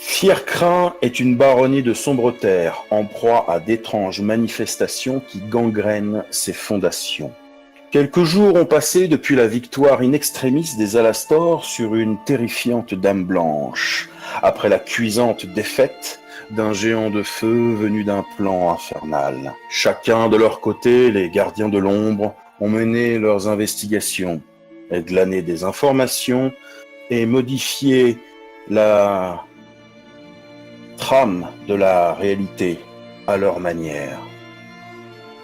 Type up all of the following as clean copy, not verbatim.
Fiercrin est une baronnie de sombre terre, en proie à d'étranges manifestations qui gangrènent ses fondations. Quelques jours ont passé depuis la victoire in extremis des Alastor sur une terrifiante dame blanche, après la cuisante défaite d'un géant de feu venu d'un plan infernal. Chacun de leur côté, les gardiens de l'ombre ont mené leurs investigations, et glané des informations et modifié la trame de la réalité à leur manière.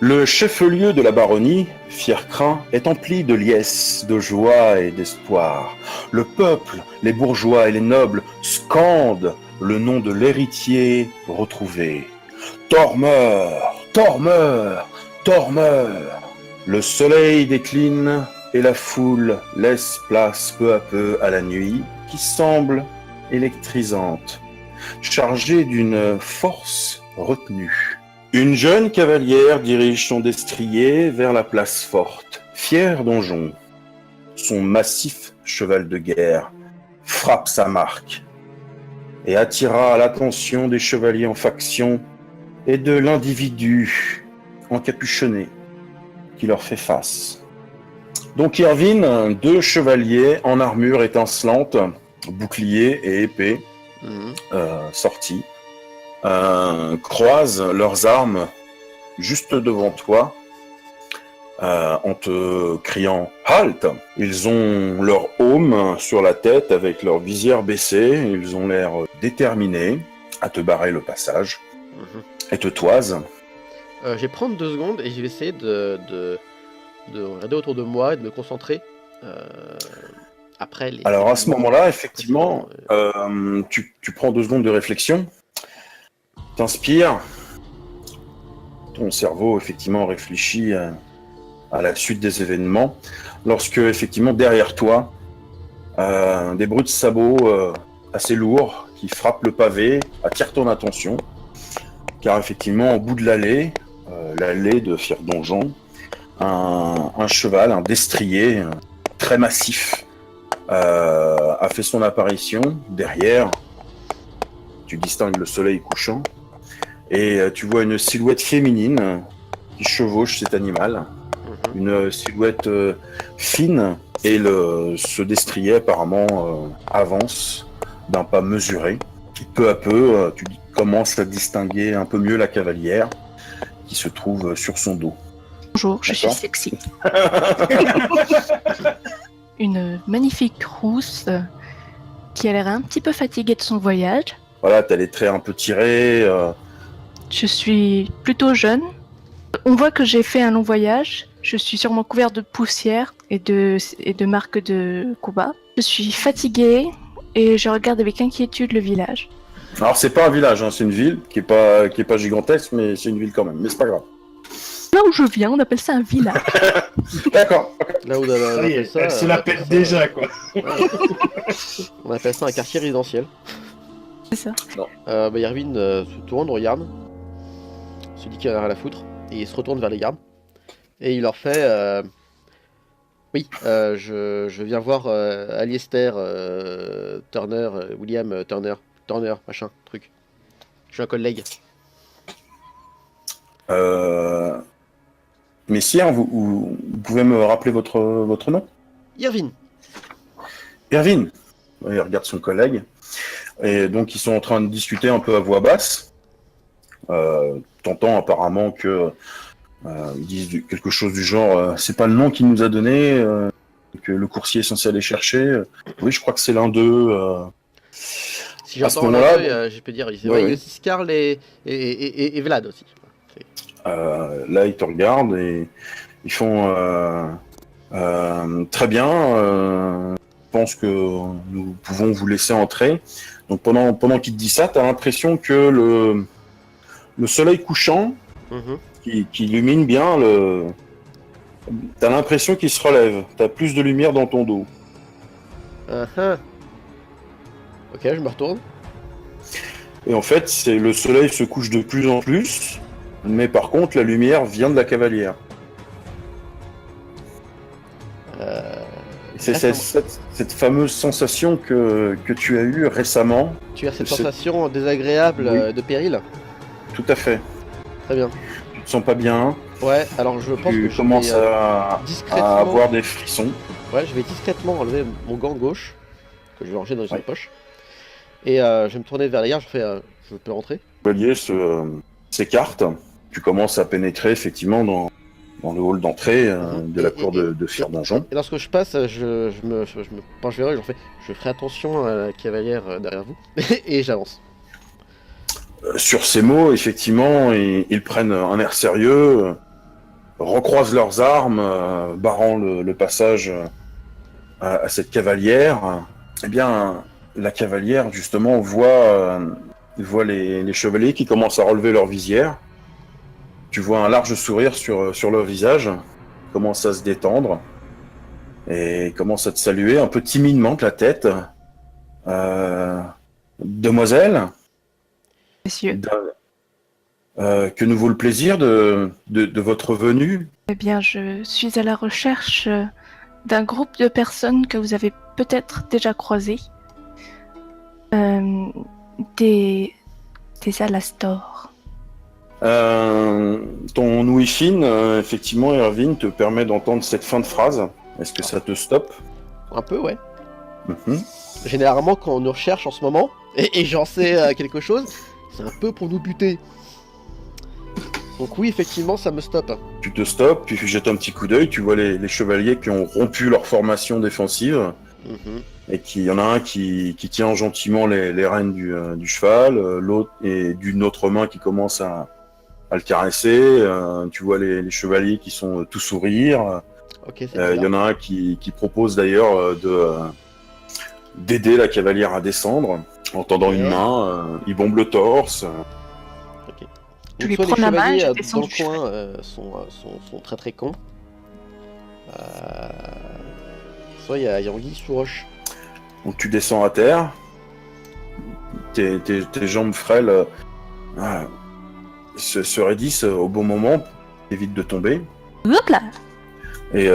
Le chef-lieu de la baronnie, Fiercrin, est empli de liesse, de joie et d'espoir. Le peuple, les bourgeois et les nobles scandent le nom de l'héritier retrouvé. Tormeur, Tormeur, Tormeur. Le soleil décline et la foule laisse place peu à peu à la nuit qui semble électrisante, chargée d'une force retenue. Une jeune cavalière dirige son destrier vers la place forte. Fier donjon, son massif cheval de guerre frappe sa marque et attira l'attention des chevaliers en faction et de l'individu encapuchonné qui leur fait face. Donc Irvine, deux chevaliers en armure étincelante, bouclier et épée, sortis, croisent leurs armes juste devant toi en te criant « Halte !» Ils ont leur aume sur la tête avec leur visière baissée, ils ont l'air déterminés à te barrer le passage et te toisent. Je vais prendre 2 secondes et je vais essayer de regarder autour de moi et de me concentrer après les... Alors à ce moment-là, effectivement, tu prends 2 secondes de réflexion, t'inspires, ton cerveau effectivement réfléchit à la suite des événements, lorsque effectivement derrière toi, des bruits de sabots assez lourds qui frappent le pavé attirent ton attention, car effectivement au bout de l'allée de Fier Donjon, un cheval, un destrier très massif a fait son apparition. Derrière, tu distingues le soleil couchant et tu vois une silhouette féminine qui chevauche cet animal. Une silhouette fine et ce destrier apparemment avance d'un pas mesuré. Peu à peu, tu commences à distinguer un peu mieux la cavalière qui se trouve sur son dos. Bonjour, je suis sexy. Une magnifique rousse qui a l'air un petit peu fatiguée de son voyage. Voilà, t'as les traits un peu tirés. Je suis plutôt jeune. On voit que j'ai fait un long voyage. Je suis sûrement couvert de poussière et de marques de combat. Je suis fatiguée et je regarde avec inquiétude le village. Alors c'est pas un village, hein, c'est une ville qui est pas gigantesque, mais c'est une ville quand même. Mais c'est pas grave. Là où je viens, on appelle ça un village. D'accord. Là où on appelle ça, elle se la pète déjà, quoi. On appelle ça un quartier résidentiel. C'est ça. Yervin se tourne, regarde, se dit qu'il en a rien à foutre, et il se retourne vers les gardes. Et il leur fait oui, je viens voir Aliester Turner, William Turner, machin, truc. Je suis un collègue. Messire, vous pouvez me rappeler votre nom ? Irvine. Irvine. Il regarde son collègue. Et donc ils sont en train de discuter un peu à voix basse. T'entends apparemment que ils disent quelque chose du genre c'est pas le nom qu'il nous a donné que le coursier est censé aller chercher. Oui, je crois que c'est l'un d'eux. Si j'entends l'un, je peux dire il y a aussi Scarl et Vlad aussi. Là, ils te regardent et ils font très bien. Je pense que nous pouvons vous laisser entrer. Donc pendant qu'il te dit ça, tu as l'impression que le soleil couchant qui illumine bien t'as l'impression qu'il se relève. T'as plus de lumière dans ton dos. Ok, je me retourne. Et en fait, le soleil se couche de plus en plus, mais par contre, la lumière vient de la cavalière. cette fameuse sensation que tu as eue récemment. Tu as cette C'est- sensation désagréable Oui. de péril? Tout à fait. Très bien. Tu te sens pas bien, Ouais, alors je pense que tu je commences vais à avoir des frissons. ouais, je vais discrètement enlever mon gant gauche, que je vais ranger dans une Ouais. poche. Et je vais me tourner vers les gars, je fais je peux rentrer? Le chevalier s'écarte. Tu commences à pénétrer effectivement dans le hall d'entrée de la cour de Fir-Donjon. Et lorsque je passe, je me penche vers eux et je ferai attention à la cavalière derrière vous. Et j'avance. Sur ces mots, effectivement, ils prennent un air sérieux, recroisent leurs armes, barrant le passage à cette cavalière. Eh bien, la cavalière, justement, voit les chevaliers qui commencent à relever leur visière. Tu vois un large sourire sur leur visage, commence à se détendre, et commence à te saluer un peu timidement de la tête. Demoiselle, Messieurs. que nous vaut le plaisir de votre venue. Eh bien, je suis à la recherche d'un groupe de personnes que vous avez peut-être déjà croisées. Des Alastors. Ton ouïe-fine, effectivement, Irvine, te permet d'entendre cette fin de phrase. Est-ce que ça te stoppe? Un peu, ouais. Mhm. Généralement, quand on nous recherche en ce moment, et j'en sais quelque chose, c'est un peu pour nous buter. Donc oui, effectivement, ça me stoppe. Tu te stoppes, puis tu jettes un petit coup d'œil, tu vois les chevaliers qui ont rompu leur formation défensive, Mhm. et il y en a un qui tient gentiment les rênes du cheval, l'autre et d'une autre main qui commence à le caresser. Tu vois les chevaliers qui sont tout sourire. Ok, c'est Il y en a un qui propose d'ailleurs d'aider la cavalière à descendre en tendant une Ouais. main. Il bombe le torse. Je Donc, lui soit prends les la main, chevaliers je descends dans le du coin sont très très cons. Soit il y a Anguille sous roche. Donc tu descends à terre. Tes jambes frêles se raidissent au bon moment, évite de tomber. Hop là! Et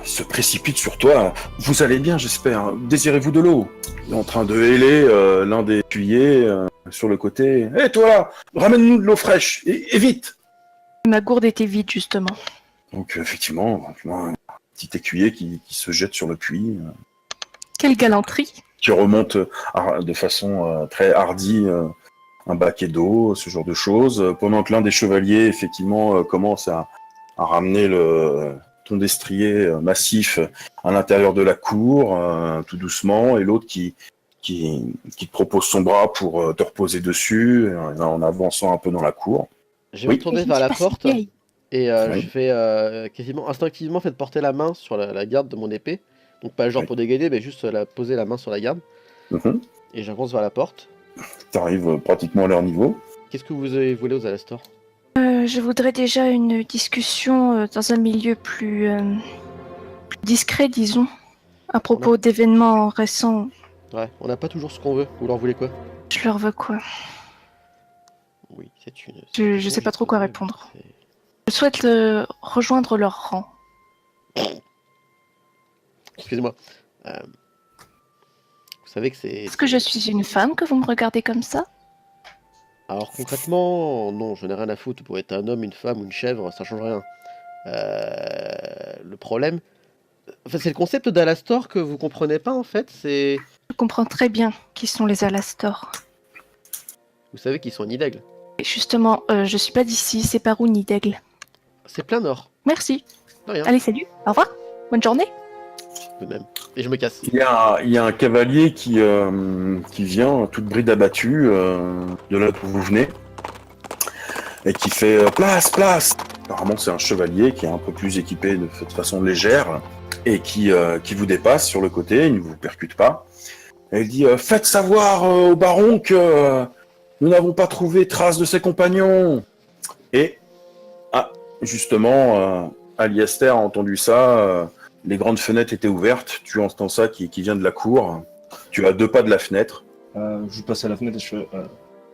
se précipite sur toi. Vous allez bien, j'espère. Désirez-vous de l'eau? Il est en train de héler l'un des écuyers sur le côté. Hé, toi là, ramène-nous de l'eau fraîche, et vite! Ma gourde était vide, justement. Donc effectivement, un petit écuyer qui se jette sur le puits, Quelle galanterie! qui remonte de façon très hardie un baquet d'eau, ce genre de choses. Pendant que l'un des chevaliers, effectivement, commence à ramener ton destrier massif à l'intérieur de la cour, tout doucement, et l'autre qui te propose son bras pour te reposer dessus, en avançant un peu dans la cour. Je vais Oui. me tourner vers la porte Vieille. et Oui. je vais quasiment instinctivement faire porter la main sur la garde de mon épée. Donc pas genre Oui. pour dégainer, mais juste poser la main sur la garde. Mhm. Et j'avance vers la porte. T'arrives pratiquement à leur niveau. Qu'est-ce que vous avez volé aux Alastor? Je voudrais déjà une discussion dans un milieu plus discret, disons, à propos d'événements récents. Ouais, on n'a pas toujours ce qu'on veut. Vous leur voulez quoi? Je leur veux quoi? Oui, c'est une... Je sais pas trop quoi répondre. C'est- Je souhaite rejoindre leur rang. Excusez-moi. Vous savez que c'est... Est-ce que je suis une femme que vous me regardez comme ça? Alors concrètement, non, je n'ai rien à foutre. Pour être un homme, une femme ou une chèvre, ça change rien. Le problème... Enfin, c'est le concept d'Alastor que vous comprenez pas en fait. C'est... Je comprends très bien qui sont les Alastors. Vous savez qu'ils sont Nidaigle. Et justement, je suis pas d'ici, c'est par où Nidaigle? C'est plein nord. Merci. De rien, Allez, salut. Au revoir. Bonne journée. de même. Et je me casse. Il y a un cavalier qui vient, toute bride abattue, de là d'où vous venez, et qui fait place, place. Apparemment, c'est un chevalier qui est un peu plus équipé de façon légère, et qui vous dépasse sur le côté, il ne vous percute pas. Et il dit faites savoir au baron que nous n'avons pas trouvé trace de ses compagnons. Et, justement, Aliaster a entendu ça. Les grandes fenêtres étaient ouvertes. Tu entends ça qui vient de la cour. Tu as 2 pas de la fenêtre. Je passe à la fenêtre et je fais...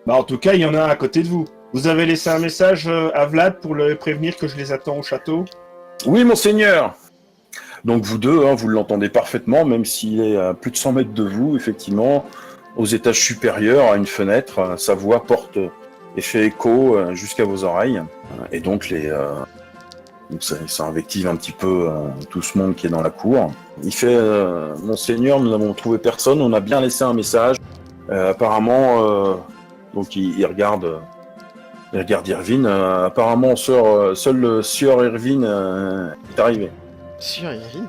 Bah, en tout cas, il y en a un à côté de vous. Vous avez laissé un message à Vlad pour le prévenir que je les attends au château? Oui, monseigneur. Donc vous deux, hein, vous l'entendez parfaitement, même s'il est à plus de 100 mètres de vous, effectivement, aux étages supérieurs, à une fenêtre, sa voix porte et fait écho jusqu'à vos oreilles. Et donc donc ça invective un petit peu tout ce monde qui est dans la cour. Il fait Monseigneur, nous n'avons trouvé personne, on a bien laissé un message. Apparemment, donc il regarde Irvine. Apparemment, seul le sieur Irvine est arrivé. Sûr, Irvine.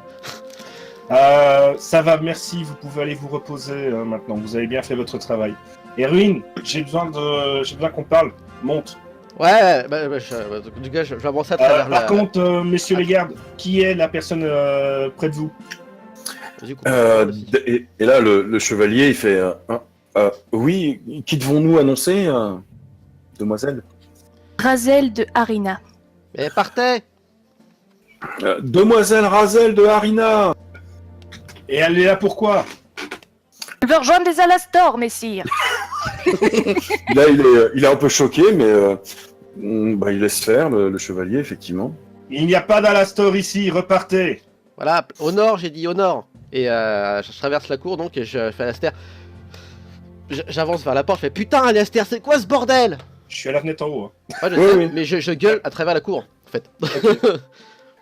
Ça va, merci. Vous pouvez aller vous reposer maintenant. Vous avez bien fait votre travail. Erwin, j'ai besoin qu'on parle. Monte. Ouais, du coup, je vais avancer à travers Par contre, messieurs les gardes, qui est la personne près de vous? Vas-y, coupe. Et là, le chevalier, il fait oui, qui devons-nous annoncer, demoiselle? Razel de Harina. Mais partez. Demoiselle Razel de Harina. Et elle est là pourquoi? Je veux rejoindre les Alastor, messire. Là, il est un peu choqué, mais il laisse faire le chevalier, effectivement. Il n'y a pas d'Alastor ici, repartez. Voilà, au nord, j'ai dit au nord. Et je traverse la cour donc et je fais Alastair. J'avance vers la porte, je fais putain, Alastair, c'est quoi ce bordel? Je suis à la fenêtre en haut. Hein. Ouais, je sais, mais je gueule à travers la cour, en fait.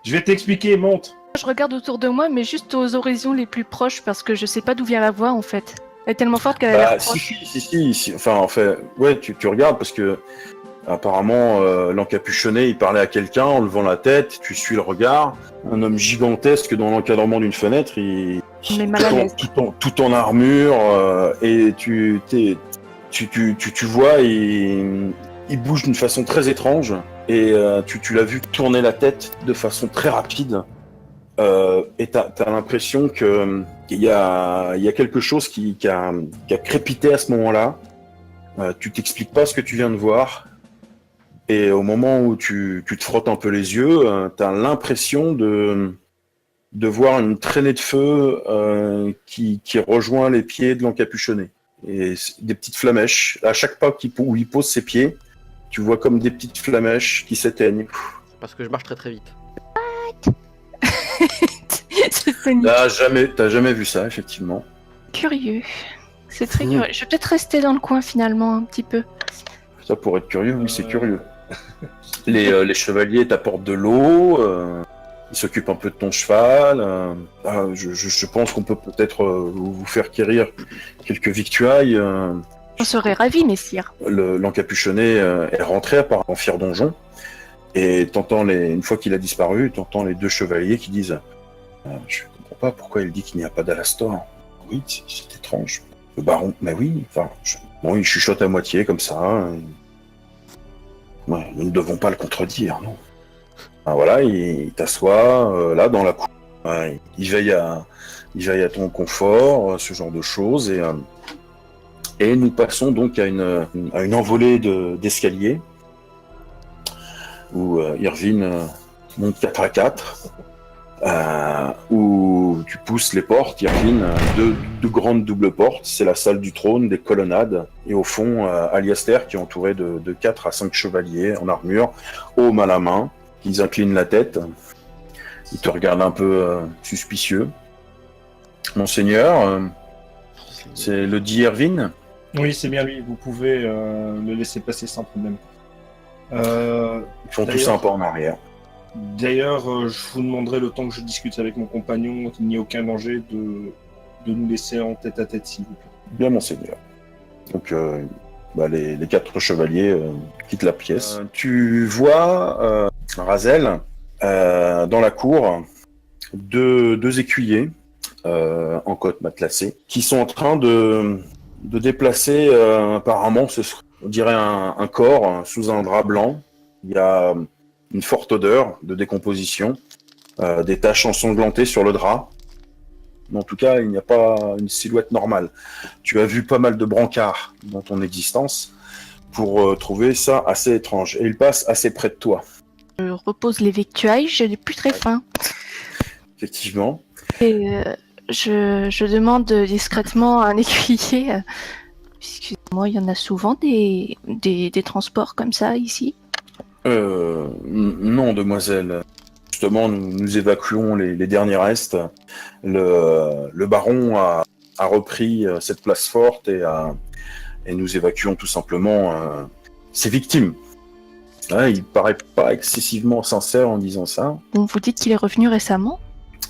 Je vais t'expliquer, monte. Je regarde autour de moi, mais juste aux horizons les plus proches, parce que je sais pas d'où vient la voix, en fait. Elle est tellement forte qu'elle a l'air proche. Si. Enfin, en fait, ouais, tu regardes parce que apparemment, l'encapuchonné, il parlait à quelqu'un en levant la tête. Tu suis le regard. Un homme gigantesque dans l'encadrement d'une fenêtre. On est mal à l'aise. Tout en armure et tu vois, il bouge d'une façon très étrange et tu l'as vu tourner la tête de façon très rapide. Et t'as l'impression qu'il y a quelque chose qui a crépité à ce moment-là. Tu t'expliques pas ce que tu viens de voir. Et au moment où tu te frottes un peu les yeux, t'as l'impression de voir une traînée de feu qui rejoint les pieds de l'encapuchonné. Et des petites flamèches. À chaque pas où il pose ses pieds, tu vois comme des petites flamèches qui s'éteignent. Parce que je marche très très vite. T'as jamais vu ça, effectivement. Curieux. C'est très curieux. Je vais peut-être rester dans le coin finalement un petit peu. Ça pourrait être curieux, oui, c'est curieux. Les chevaliers t'apportent de l'eau, ils s'occupent un peu de ton cheval. Je pense qu'on peut-être vous faire quérir quelques victuailles. On serait ravis, messire. L'encapuchonné est rentré en fier donjon. Et une fois qu'il a disparu, t'entends les deux chevaliers qui disent je comprends pas pourquoi il dit qu'il n'y a pas d'Alastor. Oui, c'est étrange. Le baron, mais oui, il chuchote à moitié comme ça. Ouais, nous ne devons pas le contredire, non. Voilà, il t'assoit là dans la cour. Il veille à ton confort, ce genre de choses. Et nous passons donc à une envolée d'escaliers où Irvine monte 4 à 4, où tu pousses les portes, Irvine, deux grandes doubles portes, c'est la salle du trône, des colonnades, et au fond, Aliaster qui est entouré de 4 à 5 chevaliers en armure, homme à la main, ils inclinent la tête, ils te regardent un peu suspicieux. Monseigneur, c'est le dit Irvine? Oui, c'est bien lui, vous pouvez le laisser passer sans problème. Ils font tous un pas en arrière. D'ailleurs, je vous demanderai le temps que je discute avec mon compagnon qu'il n'y ait aucun danger de nous laisser en tête à tête, s'il vous plaît. Bien, monseigneur. Donc, les 4 chevaliers quittent la pièce. Tu vois Razel dans la cour, deux écuyers en côte matelassée qui sont en train de déplacer apparemment, on dirait un corps sous un drap blanc. Il y a une forte odeur de décomposition, des taches ensanglantées sur le drap. Mais en tout cas, il n'y a pas une silhouette normale. Tu as vu pas mal de brancards dans ton existence pour trouver ça assez étrange. Et il passe assez près de toi. Je repose les victuailles, je n'ai plus très faim. Effectivement. Et je demande discrètement à un écuyer. Excusez-moi, il y en a souvent des transports comme ça ici? Non, demoiselle. justement, nous évacuons les derniers restes. Le baron a repris cette place forte et nous évacuons tout simplement ses victimes. Ouais, il paraît pas excessivement sincère en disant ça. Bon, vous dites qu'il est revenu récemment?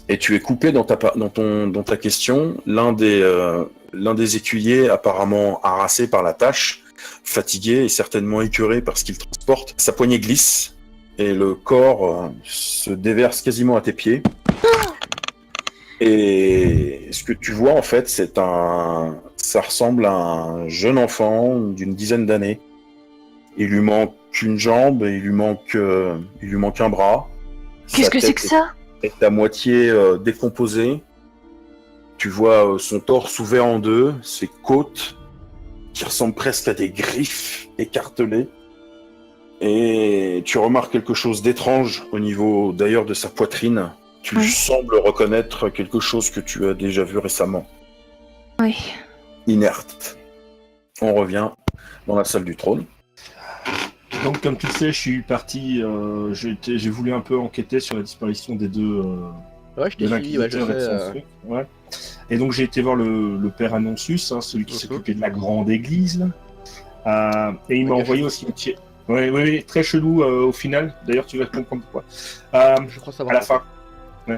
Et tu es coupé dans ta question. L'un des écuyers, apparemment harassé par la tâche, fatigué et certainement écœuré par ce qu'il transporte, sa poignée glisse et le corps se déverse quasiment à tes pieds. Et ce que tu vois en fait, ça ressemble à un jeune enfant d'une dizaine d'années. Il lui manque une jambe et il lui manque un bras. Qu'est-ce que c'est que ça? Est à moitié décomposé. Tu vois son torse ouvert en deux, ses côtes qui ressemblent presque à des griffes écartelées. Et tu remarques quelque chose d'étrange au niveau d'ailleurs de sa poitrine. Tu Oui. sembles reconnaître quelque chose que tu as déjà vu récemment. Oui. Inerte. On revient dans la salle du trône. Donc, comme tu le sais, je suis parti. J'ai voulu un peu enquêter sur la disparition des deux. Ouais, je t'ai de suivi, ouais, je l'inquisiteur et de son sais. truc. Ouais. Et donc, j'ai été voir le père Annonsus, hein, celui qui s'occupait de la grande église. Là. Et il m'a Ouais, envoyé au cimetière. Oui, très chelou au final. D'ailleurs, tu vas comprendre pourquoi. Je crois À savoir. la fin. Ouais.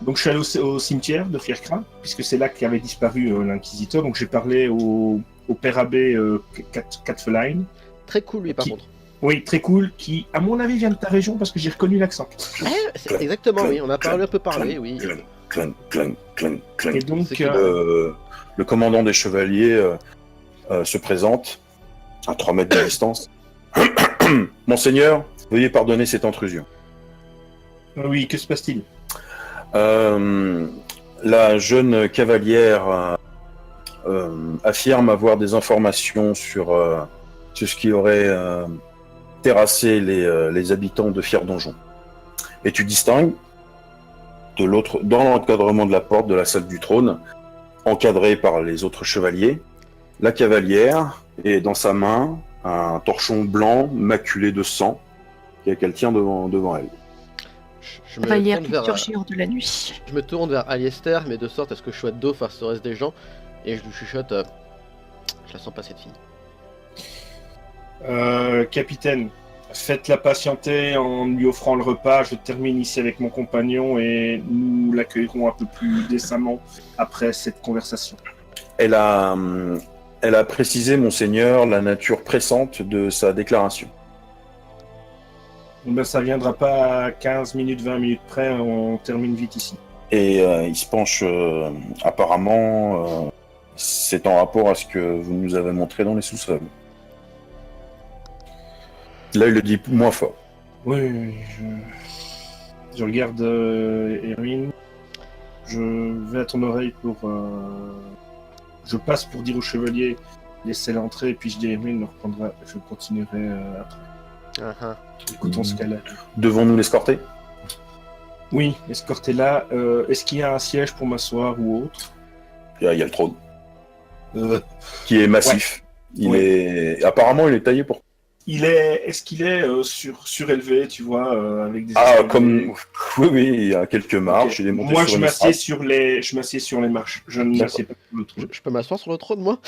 Donc, je suis allé au cimetière de Fierkra, puisque c'est là qu'avait disparu l'inquisiteur. Donc, j'ai parlé au père abbé Katfelein. Très cool, lui, par Qui- contre. Oui, très cool, qui, à mon avis, vient de ta région parce que j'ai reconnu l'accent. Exactement, oui, on a parlé un peu parlé, oui. Clang, clang, clang, clang. Et donc, C'est Le commandant des chevaliers se présente à 3 mètres de distance. Monseigneur, veuillez pardonner cette intrusion. oui, que se passe-t-il? La jeune cavalière affirme avoir des informations sur ce qui aurait terrassé les habitants de Fier-Donjon. Et tu distingues dans l'encadrement de la porte de la salle du trône, encadrée par les autres chevaliers, la cavalière et dans sa main un torchon blanc maculé de sang qu'elle tient devant elle. Je me Cavalière tourne qui vers, surgit hors de la nuit. je me tourne vers Aliester, mais de sorte à ce que je sois de dos face au reste des gens, et je lui chuchote, je la sens pas cette fille. Capitaine, faites-la patienter en lui offrant le repas. Je termine ici avec mon compagnon et nous l'accueillerons un peu plus décemment après cette conversation. Elle a précisé, monseigneur, la nature pressante de sa déclaration. Ben, ça viendra pas à 15 minutes, 20 minutes près, on termine vite ici. Et il se penche, apparemment, c'est en rapport à ce que vous nous avez montré dans les sous-sols. Là, il le dit moins fort. Oui, je regarde Erwin. Je vais à ton oreille pour... Je passe pour dire au chevalier, laissez-la entrer, et puis je dis à Erwin, je continuerai après. Écoutons ce qu'elle a. Devons-nous l'escorter? Oui, escortez-la. Est-ce qu'il y a un siège pour m'asseoir ou autre? Il y a le trône, qui est massif. Apparemment, il est taillé pour... Est-ce qu'il est surélevé, tu vois, avec des... Ah, escaliers comme... Oui, il y a quelques marches, il est monté Moi, sur je une m'assieds estrade. sur les marches. Je ne m'assieds pas sur le trône. Je peux m'asseoir sur le trône, moi?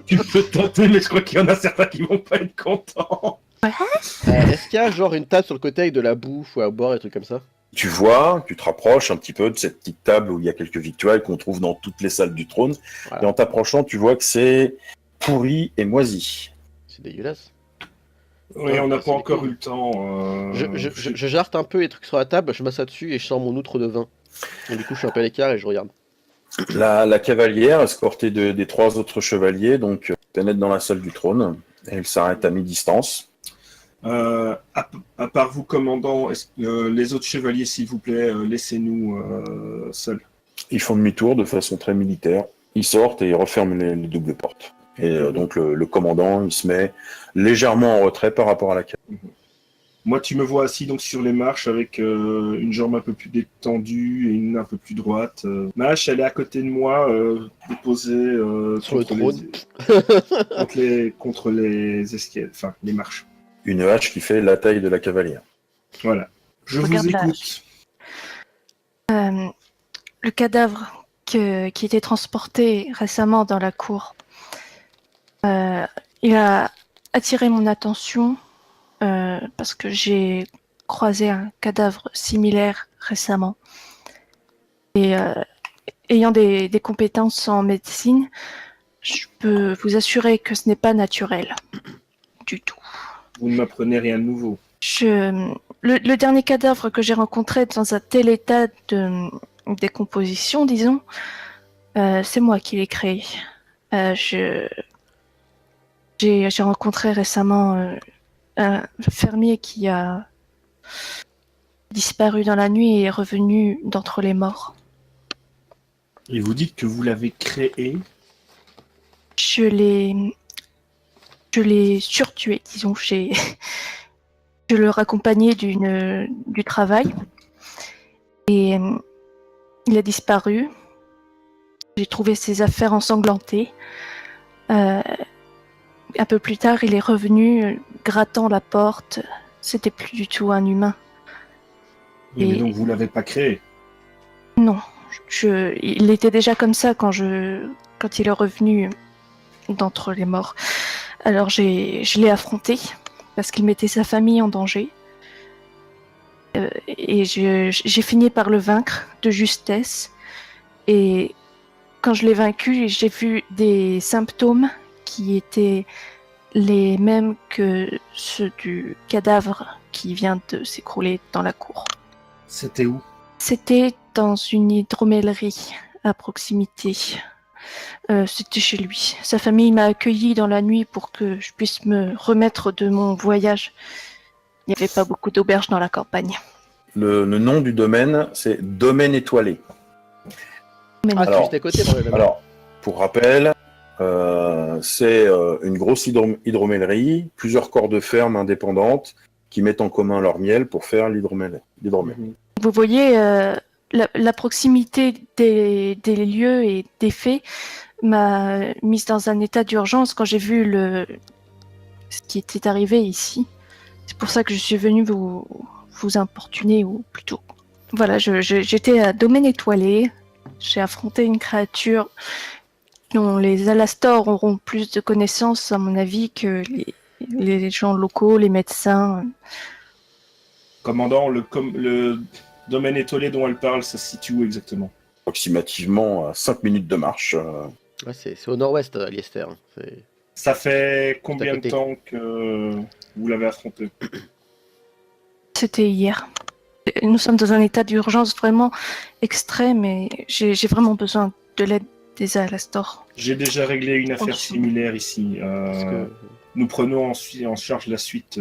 Tu peux tenter, mais je crois qu'il y en a certains qui vont pas être contents. Est-ce qu'il y a genre une table sur le côté avec de la bouffe ou à boire et des trucs comme ça? Tu vois, tu te rapproches un petit peu de cette petite table où il y a quelques victuailles qu'on trouve dans toutes les salles du trône. Voilà. Et en t'approchant, tu vois que c'est pourri et moisi. C'est dégueulasse. Oui, on n'a c'est pas encore cool. eu le temps. Je jarte un peu les trucs sur la table, je m'assois dessus et je sors mon outre de vin. Et du coup, je suis un peu à l'écart et je regarde. La cavalière, escortée des 3 autres chevaliers, donc pénètre dans la salle du trône. Et elle s'arrête à mi-distance. À part vous, commandant, les autres chevaliers, s'il vous plaît, laissez-nous seuls. Ils font demi-tour de façon très militaire. Ils sortent et ils referment les doubles portes. Et donc le commandant, il se met légèrement en retrait par rapport à la cavalière. Moi, tu me vois assis donc sur les marches avec une jambe un peu plus détendue et une un peu plus droite. Ma hache, elle est à côté de moi, déposée Sur le trône. contre les escaliers, enfin les marches. Une hache qui fait la taille de la cavalière. Voilà. Je vous regarde écoute. le cadavre qui était transporté récemment dans la cour. Il a attiré mon attention parce que j'ai croisé un cadavre similaire récemment. Et ayant des compétences en médecine, je peux vous assurer que ce n'est pas naturel du tout. Vous ne m'apprenez rien de nouveau. Le dernier cadavre que j'ai rencontré dans un tel état de décomposition, disons, c'est moi qui l'ai créé. J'ai rencontré récemment un fermier qui a disparu dans la nuit et est revenu d'entre les morts. Et vous dites que vous l'avez créé? Je l'ai surtué, disons. Je le raccompagnais du travail et il a disparu. J'ai trouvé ses affaires ensanglantées. Un peu plus tard, il est revenu grattant la porte. C'était plus du tout un humain. Oui, mais donc vous l'avez pas créé? Non, il était déjà comme ça quand il est revenu d'entre les morts. Alors je l'ai affronté parce qu'il mettait sa famille en danger. Et j'ai fini par le vaincre de justesse. Et quand je l'ai vaincu, j'ai vu des symptômes qui étaient les mêmes que ceux du cadavre qui vient de s'écrouler dans la cour. C'était où? C'était dans une hydromellerie à proximité. C'était chez lui. Sa famille m'a accueilli dans la nuit pour que je puisse me remettre de mon voyage. Il n'y avait pas beaucoup d'auberges dans la campagne. Le nom du domaine, c'est Domaine Étoilé. Mais Ah, non. c'est juste à côté dans le domaine. Alors, pour rappel, c'est une grosse hydromellerie, plusieurs corps de ferme indépendantes qui mettent en commun leur miel pour faire l'hydromel. Vous voyez, la proximité des lieux et des faits m'a mise dans un état d'urgence quand j'ai vu ce qui était arrivé ici. C'est pour ça que je suis venue vous importuner, ou plutôt. Voilà, j'étais à Domaine Étoilé. J'ai affronté une créature dont les Alastors auront plus de connaissances, à mon avis, que les gens locaux, les médecins. Commandant, le domaine étoilé dont elle parle, ça se situe où exactement? Approximativement à 5 minutes de marche. Ouais, c'est au nord-ouest, Aliester. Ça fait combien de côté. temps que vous l'avez affronté? C'était hier. Nous sommes dans un état d'urgence vraiment extrême et j'ai vraiment besoin de l'aide des Alastors. J'ai déjà réglé une affaire dessous. similaire ici. Nous prenons en charge la suite.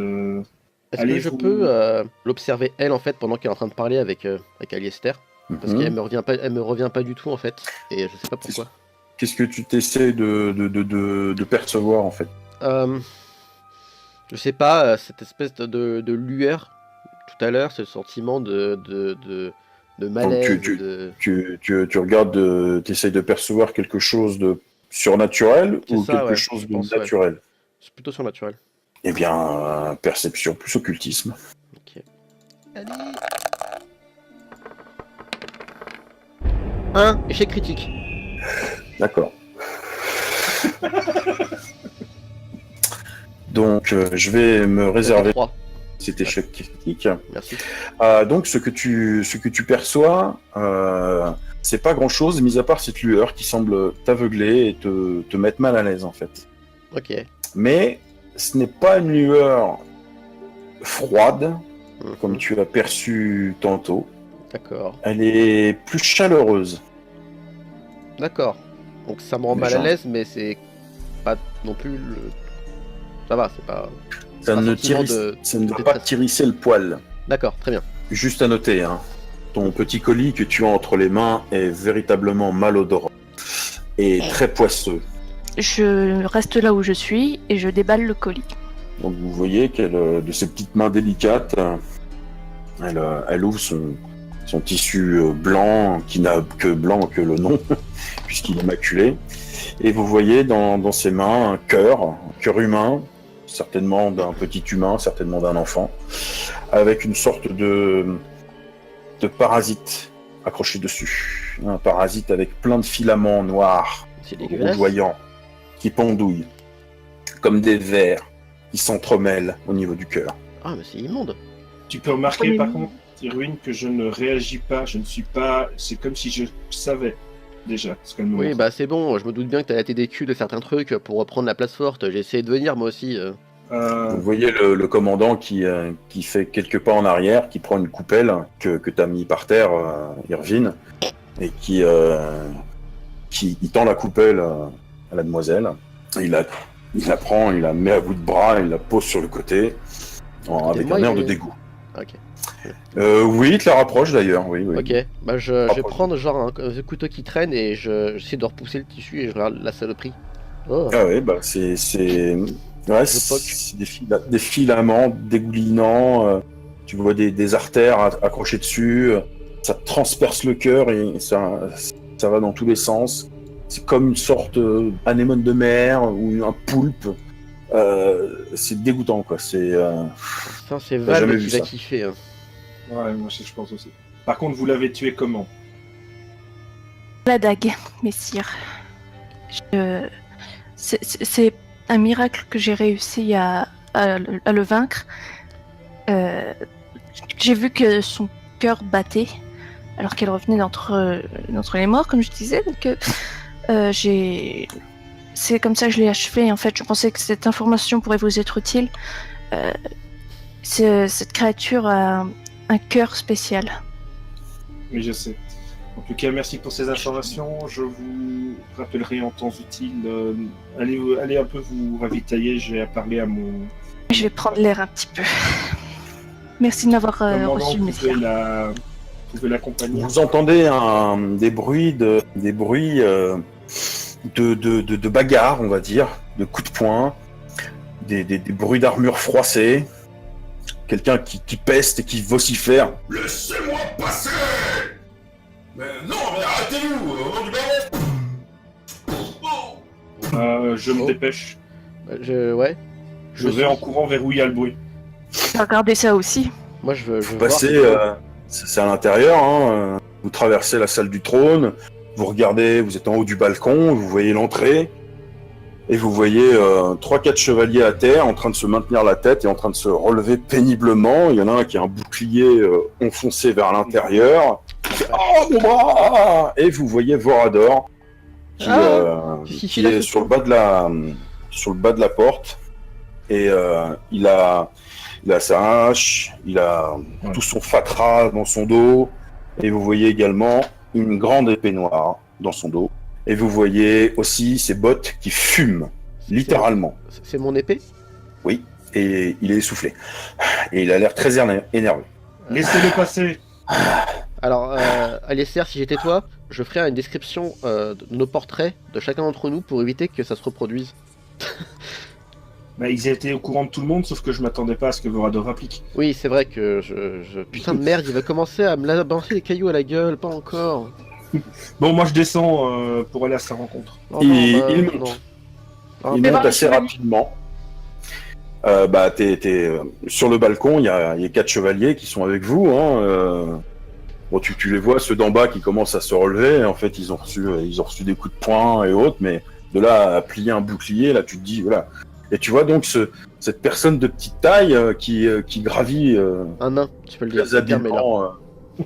Est-ce que je peux l'observer elle en fait pendant qu'elle est en train de parler avec Aliester? Parce qu'elle me revient pas du tout en fait, et je sais pas pourquoi. Qu'est-ce que tu t'essaies de percevoir en fait? Je sais pas, cette espèce de lueur tout à l'heure, ce sentiment de malaise. Tu regardes, tu essaies de percevoir quelque chose de surnaturel ou ça, quelque ouais, chose je de pense, naturel? C'est plutôt surnaturel. Eh bien, perception plus occultisme. Ok. Allez. 1, échec critique. D'accord. Donc, je vais me réserver 3. cet échec critique. Merci. Donc, ce que tu perçois, c'est pas grand-chose, mis à part cette lueur qui semble t'aveugler et te mettre mal à l'aise, en fait. Ok. Mais ce n'est pas une lueur froide, comme tu as perçu tantôt. D'accord. Elle est plus chaleureuse. D'accord. Donc ça me rend mal à l'aise, mais c'est pas non plus le... Ça va, c'est pas... Ça ne doit pas t'hérisser le poil. D'accord, très bien. Juste à noter, hein, ton petit colis que tu as entre les mains est véritablement malodorant et très poisseux. Je reste là où je suis et je déballe le colis. Donc vous voyez qu'elle, de ses petites mains délicates, elle ouvre son tissu blanc, qui n'a que blanc que le nom, puisqu'il est maculé. Et vous voyez dans ses mains un cœur humain, certainement d'un petit humain, certainement d'un enfant, avec une sorte de parasite accroché dessus. Un parasite avec plein de filaments noirs, C'est dégueulasse. rougeoyants, qui pendouillent, comme des vers qui s'entremêlent au niveau du cœur. Ah, mais c'est immonde. Tu peux remarquer Oui. par contre, Irwin, que je ne réagis pas, je ne suis pas... C'est comme si je savais déjà ce qu'elle me Oui, montre. bah c'est bon, je me doute bien que t'as la TDQ de certains trucs pour reprendre la place forte. J'ai essayé de venir moi aussi. Vous voyez le commandant qui fait quelques pas en arrière, qui prend une coupelle que tu as mis par terre, Irvine, et qui il tend la coupelle à la demoiselle. Il la prend, il la met à bout de bras, il la pose sur le côté, avec moi, un air il de est- dégoût. Ok. Oui, il te la rapproche d'ailleurs, oui. Ok, bah je vais Rapproche. prendre genre un couteau qui traîne et j'essaie de repousser le tissu et je regarde la saloperie. Oh, Ah oui, bah c'est ouais, c'est des filaments dégoulinants. Tu vois des artères accrochées dessus. Ça transperce le cœur et ça va dans tous les sens. C'est comme une sorte d'anémone de mer ou un poulpe. C'est dégoûtant, quoi. ça c'est T'as jamais Val vu qui va ça. kiffer. Hein. Ouais, moi je pense aussi. Par contre, vous l'avez tué comment? La dague, messire. C'est un miracle que j'ai réussi à le vaincre. J'ai vu que son cœur battait alors qu'elle revenait d'entre les morts, comme je disais. Donc, c'est comme ça que je l'ai achevé. En fait, je pensais que cette information pourrait vous être utile. Cette créature a un cœur spécial. Oui, je sais. En tout cas, merci pour ces informations. Je vous rappellerai en temps utile. Allez un peu vous ravitailler. J'ai à parler à mon... Je vais prendre l'air un petit peu. Merci de m'avoir commandant. reçu, Vous messire. pouvez l'accompagner. Vous entendez des bruits de bagarre, on va dire, de coups de poing, des bruits d'armure froissée, quelqu'un qui peste et qui vocifère. Laissez-moi passer! Mais non, mais arrêtez-vous! Au nom du baron! Je me Oh. dépêche. Ouais. Je vais en courant vers où il y a le bruit. Regardez ça aussi. Moi je veux Vous voir. passez, c'est à l'intérieur, hein, vous traversez la salle du trône, vous regardez, vous êtes en haut du balcon, vous voyez l'entrée, et vous voyez 3-4 chevaliers à terre en train de se maintenir la tête et en train de se relever péniblement. Il y en a un qui a un bouclier enfoncé vers l'intérieur. Il fait, oh mon bras! Et vous voyez Vorador qui est sur le bas de la porte, et il a sa hache, il a tout son fatras dans son dos, et vous voyez également une grande épée noire dans son dos, et vous voyez aussi ses bottes qui fument, littéralement. C'est mon épée. Oui, et il est essoufflé. Et il a l'air très énervé. Laissez-le passer. Alors, Alistair, si j'étais toi, je ferais une description de nos portraits de chacun d'entre nous pour éviter que ça se reproduise. Bah, ils étaient au courant de tout le monde, sauf que je m'attendais pas à ce que Vorador applique. Oui, c'est vrai que putain de merde, il va commencer à me balancer des cailloux à la gueule, pas encore. Bon, moi je descends pour aller à sa rencontre. Non, Il monte. non. Il mais monte par assez les chevaliers. rapidement. T'es sur le balcon, il y a 4 chevaliers qui sont avec vous. Hein, bon, tu les vois, ceux d'en bas qui commencent à se relever. En fait, ils ont reçu des coups de poing et autres, mais de là à plier un bouclier, là, tu te dis, voilà. Et tu vois donc cette personne de petite taille qui gravit Un nain, tu peux le dire. les habillements,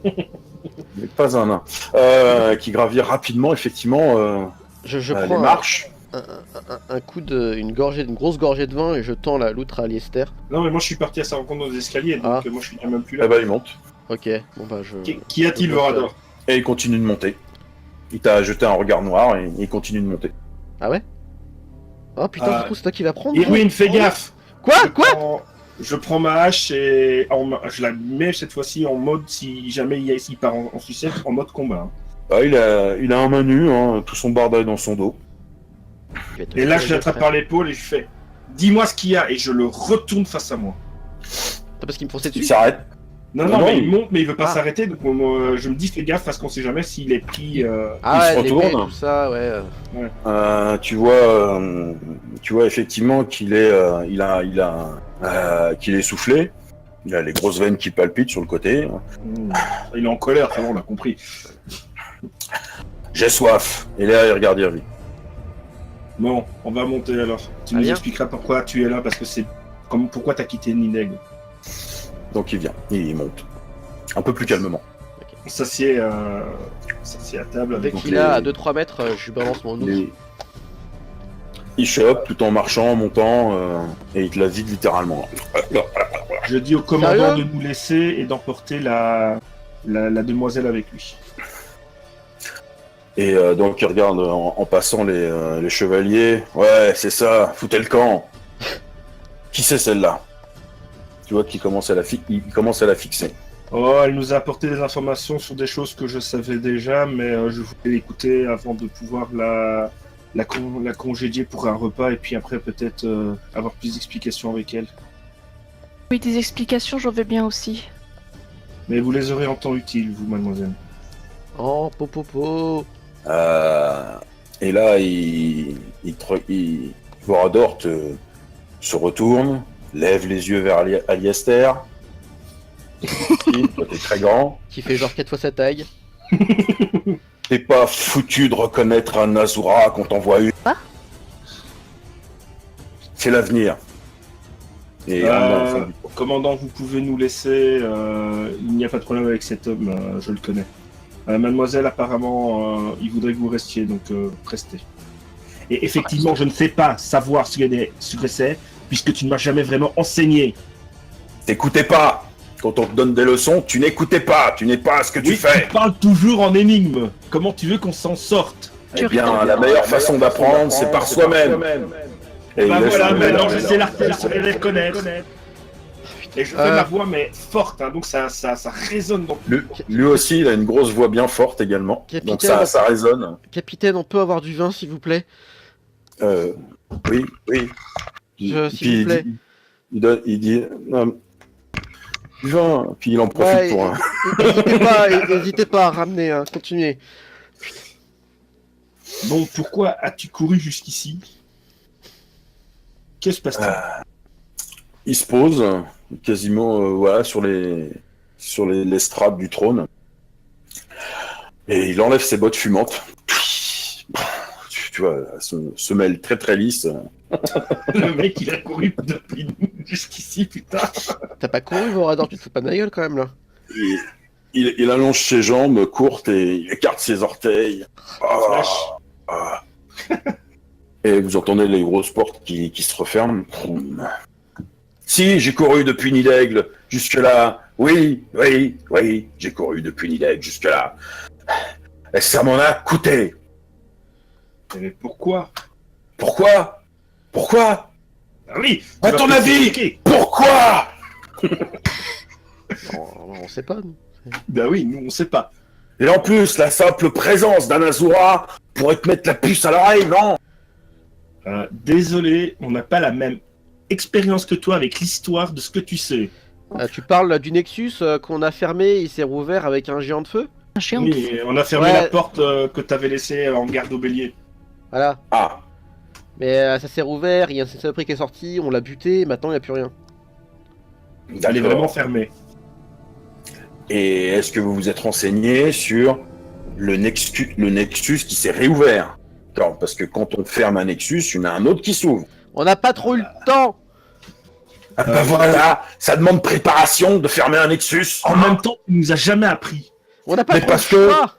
mais pas un nain, qui gravit rapidement, effectivement, Je les prends marches. un coup une grosse gorgée de vin et je tends la loutre à Alistair. Non, mais moi je suis parti à sa rencontre dans les escaliers, donc Ah. moi je suis même plus Eh là. ben, il monte. Ok, bon bah je... Qui a-t-il, Vorador? Et il continue de monter. Il t'a jeté un regard noir et il continue de monter. Ah ouais? Oh putain, Ah. du coup c'est toi qui vas prendre? Irwin, fais gaffe! Quoi? Je prends ma hache et je la mets cette fois-ci en mode, si jamais il part en sucette, en mode combat. Hein. Ah, il a un main nue, hein, tout son bordel dans son dos. Et là, je l'attrape par l'épaule et je fais « Dis-moi ce qu'il y a » et je le retourne face à moi. T'as parce qu'il me fonçait Il dessus? s'arrête. Non, Non, mais il- il monte, mais il veut pas Ah. s'arrêter. Donc je me dis, fais gaffe parce qu'on sait jamais s'il est pris. Ah se ouais, l'épée, retourne. tout ça, ouais. Tu vois effectivement qu'il est, qu'il est essoufflé. Il a les grosses veines qui palpitent sur le côté. Il est en colère, ça va, on a compris. J'ai soif. Et là, il regarde Irvine. Bon, on va monter alors. Tu nous Bien. expliqueras pourquoi tu es là, parce que c'est comme pourquoi t'as quitté Nineg. Donc il vient, il monte. Un peu plus calmement. On s'assied à table Dès avec. qu'il a à 2-3 mètres, je lui balance mon ours. Il chope tout en marchant, en montant, et il te la vide littéralement. Je dis au commandant Sérieux de nous laisser et d'emporter la demoiselle avec lui. Et donc il regarde en passant les chevaliers. Ouais, c'est ça, foutez le camp. Qui c'est celle-là? Tu vois qu'il commence à il commence à la fixer. Oh, elle nous a apporté des informations sur des choses que je savais déjà, mais je voulais l'écouter avant de pouvoir la congédier pour un repas et puis après peut-être avoir plus d'explications avec elle. Oui, des explications, j'en veux bien aussi. Mais vous les aurez en temps utile, vous, mademoiselle. Oh, popopo. Et là, Vorador se retourne, lève les yeux vers Aliester. Toi, t'es très grand. Qui fait genre 4 fois sa taille. T'es pas foutu de reconnaître un Azura quand on voit une. Quoi? C'est l'avenir. Et Commandant, vous pouvez nous laisser. Il n'y a pas de problème avec cet homme, je le connais. Mademoiselle, apparemment, il voudrait que vous restiez, donc restez. Et effectivement, je ne sais pas savoir ce que c'est, puisque tu ne m'as jamais vraiment enseigné. t'écoutais pas. Quand on te donne des leçons, tu n'écoutais pas. Tu n'es pas ce que tu Oui, fais. tu parles toujours en énigme. Comment tu veux qu'on s'en sorte? Eh bien, la meilleure façon d'apprendre, c'est par soi-même. Et Bah il laisse voilà, tomber maintenant la- je sais la reconnaître. Et je fais Euh. ma voix, mais forte, hein, donc ça résonne dans Lui aussi, il a une grosse voix bien forte également. Capitaine. Donc ça résonne. Capitaine, on peut avoir du vin, s'il vous plaît? Oui. S'il Puis vous plaît. il dit du vin. Puis il en profite Ouais, pour. N'hésitez pas à ramener, hein. Continuez. Bon, pourquoi as-tu couru jusqu'ici? Qu'est-ce qui se passe-t-il? Il se pose quasiment voilà sur l'estrade du trône et il enlève ses bottes fumantes. Tu vois, semelle très très lisse. Le mec, il a couru depuis jusqu'ici, putain. T'as pas couru, Vorador, tu te fous pas de ma gueule quand même là. Il allonge ses jambes courtes et il écarte ses orteils. Ah. Et vous entendez les grosses portes qui se referment. Si, j'ai couru depuis Nidaigle jusque-là. Oui, j'ai couru depuis Nidaigle jusque-là. Et ça m'en a coûté. Mais pourquoi? Pourquoi? Ah oui. À tu vas ton peut-être avis, expliquer. pourquoi? On sait pas, nous. Bah oui, nous on sait pas. Et en plus, la simple présence d'un Azura pourrait te mettre la puce à l'oreille, non? Désolé, on n'a pas la même expérience que toi avec l'histoire de ce que tu sais. Tu parles du Nexus qu'on a fermé, il s'est rouvert avec un géant de feu? Un géant. Oui, on a fermé Ouais. la porte que t'avais laissée en garde au bélier. Voilà. Ah, Mais ça s'est rouvert, il y a une saloperie qui est sortie, on l'a buté, maintenant il n'y a plus rien. Elle est vraiment fermée. Et est-ce que vous vous êtes renseigné sur le Nexus qui s'est réouvert? Non, parce que quand on ferme un Nexus, il y en a un autre qui s'ouvre. On n'a pas trop eu le temps! Ah bah voilà, ça demande préparation de fermer un Nexus. En même temps, il nous a jamais appris. On n'a pas Mais trop parce le choix!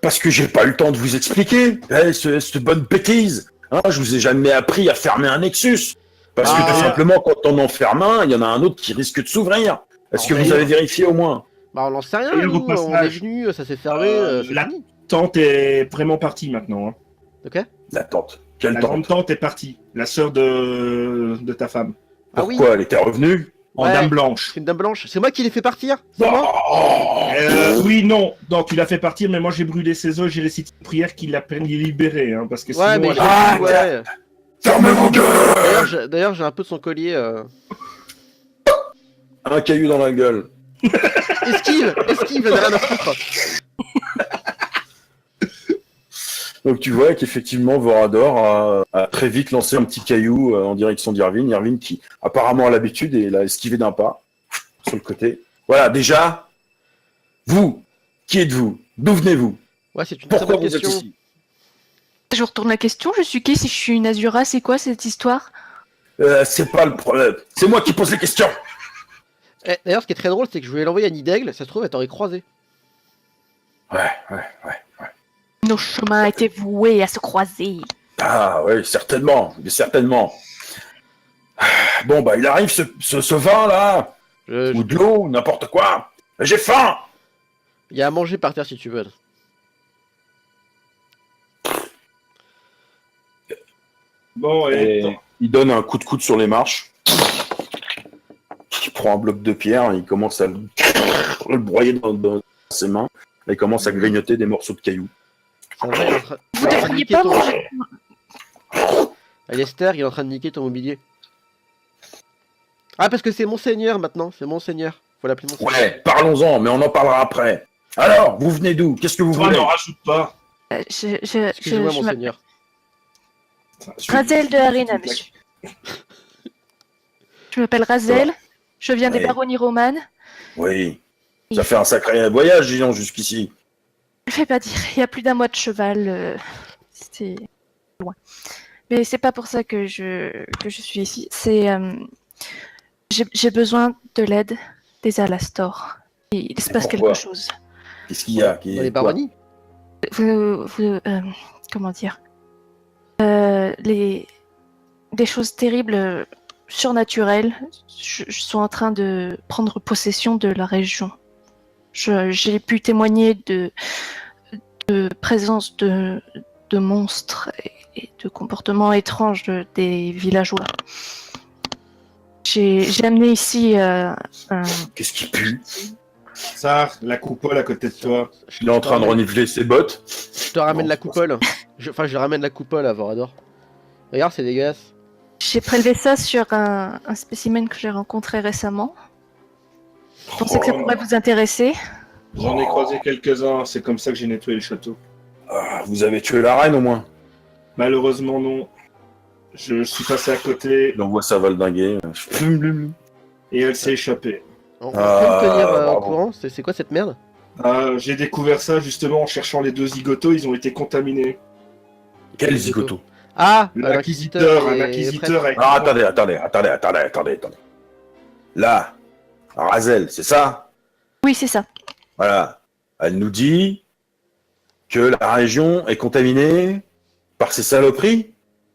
Parce que j'ai pas eu le temps de vous expliquer. Cette bonne bêtise. Hein, je vous ai jamais appris à fermer un Nexus. Parce que Ah. tout simplement, quand on en ferme un, il y en a un autre qui risque de s'ouvrir. Est-ce que vous avez vérifié au moins? Bah on n'en sait rien, Et le nous, on est repassage. venu, ça s'est fermé, c'est la fini. tante est vraiment partie maintenant. Hein. Ok? La tante. Quelle La tante? grande tante est partie. La sœur de ta femme. Ah oui. Pourquoi elle était revenue? En Ouais. dame blanche. C'est une dame blanche, c'est moi qui l'ai fait partir, c'est moi? Oui, non. Non, tu l'as fait partir, mais moi j'ai brûlé ses os, j'ai récité une prière qui l'a libéré. Hein, parce que Ouais, sinon, mais elle- Ah, ouais. Fermez vos gueules! D'ailleurs, j'ai un peu de son collier. Un caillou dans la gueule. Esquive, j'en ai rien à foutre. Donc tu vois qu'effectivement Vorador a très vite lancé un petit caillou en direction d'Irvine. Irvine qui apparemment a l'habitude et l'a esquivé d'un pas sur le côté. Voilà, déjà, vous, qui êtes-vous? D'où venez-vous? Ouais, c'est une très Pourquoi bonne vous êtes question. ici? Je retourne la question, je suis qui si je suis une Azura, c'est quoi cette histoire? C'est pas le problème. C'est moi qui pose les questions. D'ailleurs, ce qui est très drôle, c'est que je voulais l'envoyer à Nidaigle, ça se trouve, elle t'aurait croisé. Ouais. Nos chemins étaient voués à se croiser. Ah oui, certainement. Bon, bah, il arrive ce vin, là, ou de l'eau, n'importe quoi. J'ai faim. Il y a à manger par terre si tu veux. Bon, Et il donne un coup de coude sur les marches. Il prend un bloc de pierre, il commence à le broyer dans ses mains. Et il commence à grignoter des morceaux de cailloux. Ça va, il est en train- Vous il est en train de devriez niquer pas ton- manger. Alistair, il est en train de niquer ton mobilier. Ah, parce que c'est Monseigneur maintenant, c'est Monseigneur. Faut l'appeler Monseigneur. Ouais, parlons-en, mais on en parlera après. Alors, vous venez d'où? Qu'est-ce que vous toi, voulez? n'en rajoute pas. Excusez-moi, je Monseigneur. Razel de Arena, monsieur. Je m'appelle Razel, je viens des Oui. baronnies romanes. Oui, ça fait un sacré voyage, disons, jusqu'ici. Je fais pas dire, il y a plus d'un mois de cheval, c'est loin. Mais c'est pas pour ça que je suis ici. C'est j'ai besoin de l'aide des Alastor. Il se passe pourquoi quelque chose. Qu'est-ce qu'il y a? Dans les baronnies. Comment dire, des choses terribles, surnaturelles, sont en train de prendre possession de la région. J'ai pu témoigner de présence de monstres et de comportements étranges des villageois. J'ai amené ici un... Qu'est-ce qui pue? Ça, la coupole à côté de toi. Il est en train de renifler ses bottes. Je te ramène Non, la c'est pas coupole. Je ramène la coupole à Vorador. Regarde, c'est dégueulasse. J'ai prélevé ça sur un spécimen que j'ai rencontré récemment. Je pensais que ça pourrait vous intéresser. J'en ai croisé quelques-uns, c'est comme ça que j'ai nettoyé le château. Ah, vous avez tué la reine au moins. Malheureusement, non. Je suis passé à côté Il envoie sa valdinguer. et elle s'est échappée. On peut me tenir au bravo. courant? C'est quoi cette merde? J'ai découvert ça justement en cherchant les 2 zigotos, ils ont été contaminés. Quel zigoto? Ah, L'inquisiteur, et un inquisiteur avec... Ah, attendez. Là, Razel, c'est ça? Oui, c'est ça. Voilà. Elle nous dit que la région est contaminée par ces saloperies.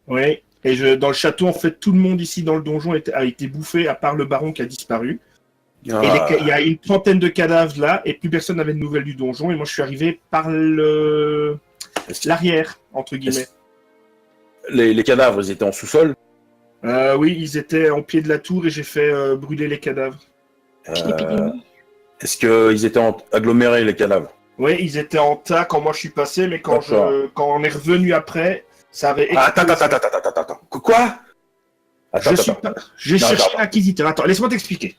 Oui, et dans le château, en fait, tout le monde ici dans le donjon a été bouffé, à part le baron qui a disparu. Ah, Et il y a une trentaine de cadavres là, et plus personne n'avait de nouvelles du donjon, et moi je suis arrivé par l'arrière, entre guillemets. les cadavres, ils étaient en sous-sol. Oui, ils étaient en pied de la tour, et j'ai fait brûler les cadavres. Puis l'épidémie. Est-ce qu'ils étaient agglomérés, les cadavres? Oui, ils étaient en tas quand moi je suis passé, mais quand on est revenu après, ça avait... Attends. Quoi? J'ai Non, cherché attends. l'inquisiteur. Attends, laisse-moi t'expliquer.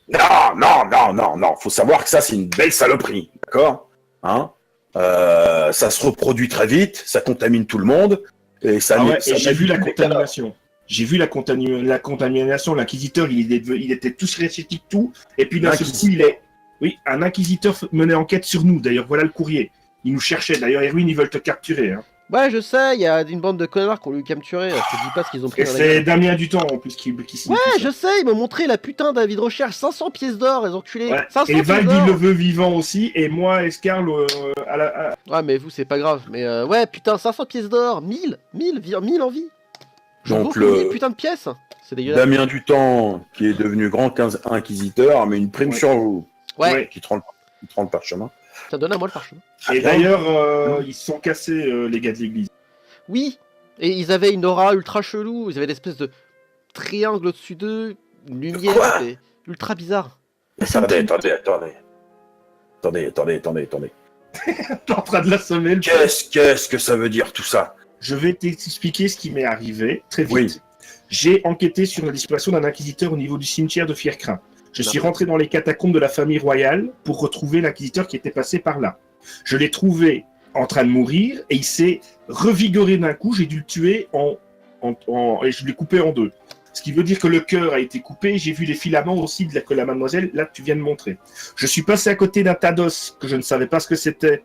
Non. Faut savoir que ça, c'est une belle saloperie. D'accord? Hein? Ça se reproduit très vite, ça contamine tout le monde. Et ça Ah ouais, ça et j'ai vu la manipule les contamination. J'ai vu la contamination. L'inquisiteur, il était tout récitique, tout. Et puis d'un seul coup, Oui, un inquisiteur menait enquête sur nous. D'ailleurs, voilà le courrier. Il nous cherchait. D'ailleurs, Erwin, ils veulent te capturer. Hein. Ouais, je sais, il y a une bande de connards qui ont lui capturé. Je te dis pas ce qu'ils ont pris Et dans la c'est gueule. Damien Dutemps, en plus, qui signe Ouais, tout ça. je sais, ils m'ont montré la putain d'avis de recherche. 500 pièces d'or, les enculés. Ouais. 500 Et pièces Valdi d'or. le veut vivant aussi. Et moi, Escarle, Ouais, mais vous, c'est pas grave. Mais ouais, putain, 500 pièces d'or. 1000 en vie. Je Donc, vaux 1000 putains de pièces. C'est dégueulasse. Damien Dutemps, qui est devenu grand inquisiteur, met une prime Ouais. sur vous. Ouais, Qui te rend le parchemin. ça donne à moi le parchemin. Et d'ailleurs, ils se sont cassés, les gars de l'église. Oui, et ils avaient une aura ultra chelou. Ils avaient des espèces de triangles au-dessus d'eux. Une lumière, Quoi c'était ultra bizarre. Attendez. T'es en train de l'assommer, le Qu'est-ce que ça veut dire tout ça? Je vais t'expliquer ce qui m'est arrivé très vite. Oui. J'ai enquêté sur la disparition d'un inquisiteur au niveau du cimetière de Fiercrin. Je Non. suis rentré dans les catacombes de la famille royale pour retrouver l'inquisiteur qui était passé par là. Je l'ai trouvé en train de mourir et il s'est revigoré d'un coup. J'ai dû le tuer et je l'ai coupé en deux. Ce qui veut dire que le cœur a été coupé. J'ai vu les filaments aussi que la mademoiselle, là, tu viens de montrer. Je suis passé à côté d'un tas d'os que je ne savais pas ce que c'était.